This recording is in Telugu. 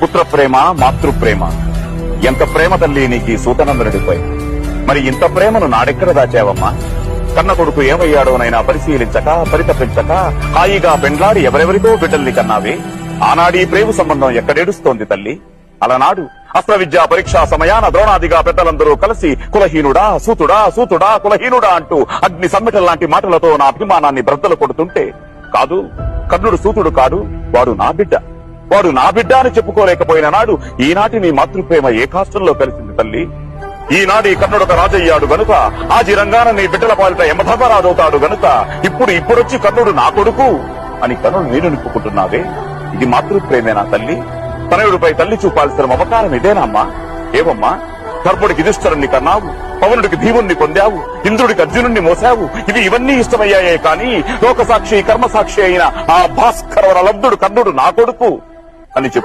పుత్ర ప్రేమ మాతృప్రేమ ఎంత ప్రేమ తల్లి నీకు సూతనందనుడిపై. మరి ఇంత ప్రేమను నాడెక్కడ దాచావమ్మా? కన్న కొడుకు ఏమయ్యాడోనైనా పరిశీలించక పరితపించక హాయిగా పెండ్లాడి ఎవరెవరితో బిడ్డల్ని కన్నావే. ఆనాడీ ప్రేమ సంబంధం ఎక్కడేడుస్తోంది తల్లి? అలనాడు అస్త్ర విద్యా పరీక్షా సమయాన ద్రోణాదిగా పెద్దలందరూ కలిసి కులహీనుడా సూతుడా సూతుడా కులహీనుడా అంటూ అగ్ని సమ్మెటల్ లాంటి మాటలతో నా అభిమానాన్ని బ్రద్దలు కొడుతుంటే, కాదు కర్ణుడు సూతుడు కాడు, వాడు నా బిడ్డ, వాడు నా బిడ్డ అని చెప్పుకోలేకపోయిన నాడు ఈనాటి నీ మాతృప్రేమ ఏ కాష్టంలో కలిసింది తల్లి? ఈనాడు ఈ కర్ణుడొక రాజయ్యాడు గనుక ఆజీ రంగాన నీ బిడ్డల పాలిట యమధర్మరాజవుతాడు గనుక ఇప్పుడొచ్చి కర్ణుడు నా కొడుకు అని కర్ణుడు నీరు నిప్పుకుంటున్నావే. ఇది మాతృప్రేమేనా తల్లి? తనయుడిపై తల్లి చూపాల్సిన మమకారం ఇదేనమ్మా? ఏమమ్మా, కర్ణుడికి యుధిష్ఠిరుణ్ణి కన్నావు, పవనుడికి భీముణ్ణి పొందావు, ఇంద్రుడికి అర్జునుణ్ణి మోసావు. ఇవన్నీ ఇష్టమయ్యాయే కాని లోకసాక్షి కర్మసాక్షి అయిన ఆ భాస్కర లబ్ధుడు కర్ణుడు నా కొడుకు అని చెప్పు